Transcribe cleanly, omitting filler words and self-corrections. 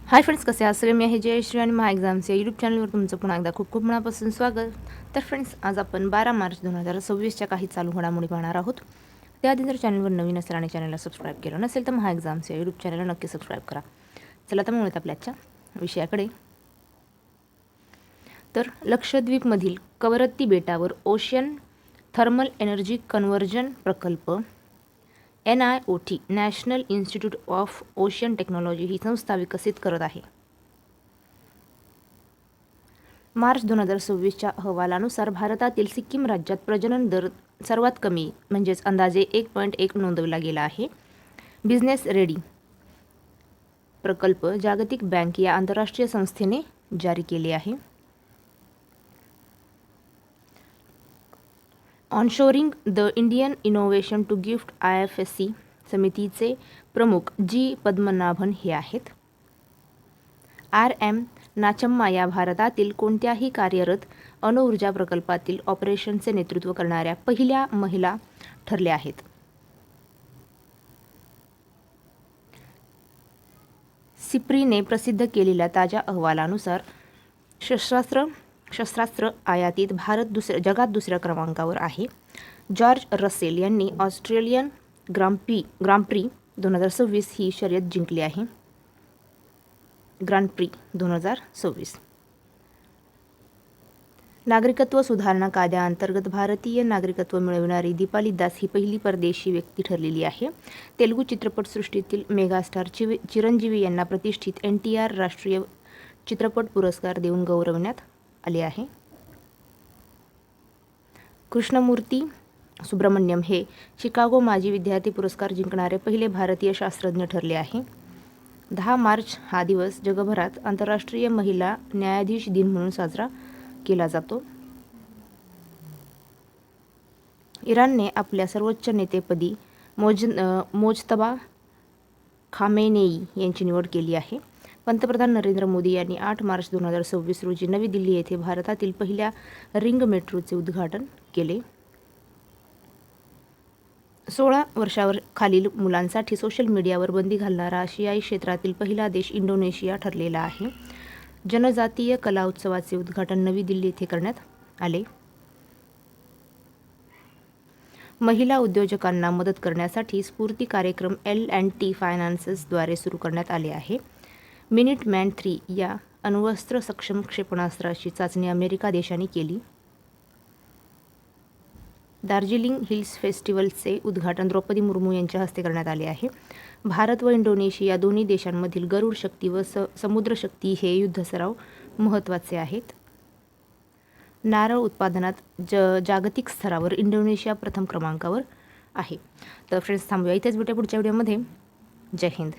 Hi friends, कसे आहात सगळे? मी आहे जयश्री आणि महा एक्झाम्स या यूट्यूब चॅनलवर तुमचं पुन्हा एकदा खूप खूप मनापासून स्वागत. तर फ्रेंड्स, आज आपण 12 मार्च 2026च्या काही चालू घडामोडी पाहणार आहोत. त्याआधी जर चॅनलवर नवीन असेल आणि चॅनलला सबस्क्राईब केलं नसेल तर महा एक्झाम्स या यूट्यूब चॅनलला नक्की सबस्क्राईब करा. चला तर म्हणूयात आपल्या आजच्या विषयाकडे. तर लक्षद्वीपमधील कवरत्ती बेटावर ओशन थर्मल एनर्जी कन्व्हर्जन प्रकल्प NIOT national institute of ocean technology ही संस्था विकसित करत आहे. मार्च 2026च्या अहवालानुसार भारतातील सिक्कीम राज्यात प्रजनन दर सर्वात कमी म्हणजेच अंदाजे 1.1 नोंदवला गेला आहे. बिझनेस रेडी प्रकल्प जागतिक बँक या आंतरराष्ट्रीय संस्थेने जारी केले आहे. Onshoring the Indian innovation to GIFT IFSC समितीचे प्रमुख G पद्मनाभन हे आहेत. RM नाचम्मा या भारतातील कोणत्याही कार्यरत अणुऊर्जा प्रकल्पातील ऑपरेशनचे नेतृत्व करणाऱ्या पहिल्या महिला ठरल्या आहेत. सिप्रीने प्रसिद्ध केलेल्या ताज्या अहवालानुसार शस्त्रास्त्र आयातीत भारत जगात दुसऱ्या क्रमांकावर आहे. जॉर्ज रसेल यांनी ऑस्ट्रेलियन ग्रांप्री 2026 ही शर्यत जिंकली आहे. ग्रांप्री 2026. नागरिकत्व सुधारणा कायद्याअंतर्गत भारतीय नागरिकत्व मिळविणारी दीपाली दास ही पहिली परदेशी व्यक्ती ठरलेली आहे. तेलुगू चित्रपटसृष्टीतील मेगास्टार चिरंजीवी यांना प्रतिष्ठित NTR राष्ट्रीय चित्रपट पुरस्कार देऊन गौरवण्यात आले आहे. कृष्णमूर्ती सुब्रमण्यम हे शिकागो माजी विद्यार्थी पुरस्कार जिंकणारे पहिले भारतीय शास्त्रज्ञ ठरले आहे. 10 मार्च हा दिवस जगभरात आंतरराष्ट्रीय महिला न्यायाधीश दिन म्हणून साजरा केला जातो. इराणने आपल्या सर्वोच्च नेतेपदी मोजतबा खामेनेई यांची निवड केली आहे. पंतप्रधान नरेंद्र मोदी यांनी 8 मार्च 2026 रोजी नवी दिल्ली येथे भारतातील पहिल्या रिंग मेट्रोचे उद्घाटन केले. 16 वर्षावर खालील मुलांसाठी सोशल मीडियावर बंदी घालणारा आशियाई क्षेत्रातील पहिला देश इंडोनेशिया ठरलेला आहे. जनजातीय कला उत्सवाचे उद्घाटन नवी दिल्ली येथे करण्यात आले. महिला उद्योजकांना मदत करण्यासाठी स्फूर्ती कार्यक्रम L&T फायनान्सेसद्वारे सुरू करण्यात आले आहे. मिनिटमॅन 3 या अण्वस्त्र सक्षम क्षेपणास्त्राची चाचणी अमेरिका देशाने केली. दार्जिलिंग हिल्स फेस्टिवलचे उद्घाटन द्रौपदी मुर्मू यांच्या हस्ते करण्यात आले आहे. भारत व इंडोनेशिया दोन्ही देशांमधील गरुड शक्ती व समुद्र शक्ती हे युद्धसराव महत्त्वाचे आहेत. नारळ उत्पादनात जागतिक स्तरावर इंडोनेशिया प्रथम क्रमांकावर आहे. तर फ्रेंड्स, थांबूया इथेच. भेटूया पुढच्या व्हिडिओमध्ये. जय हिंद.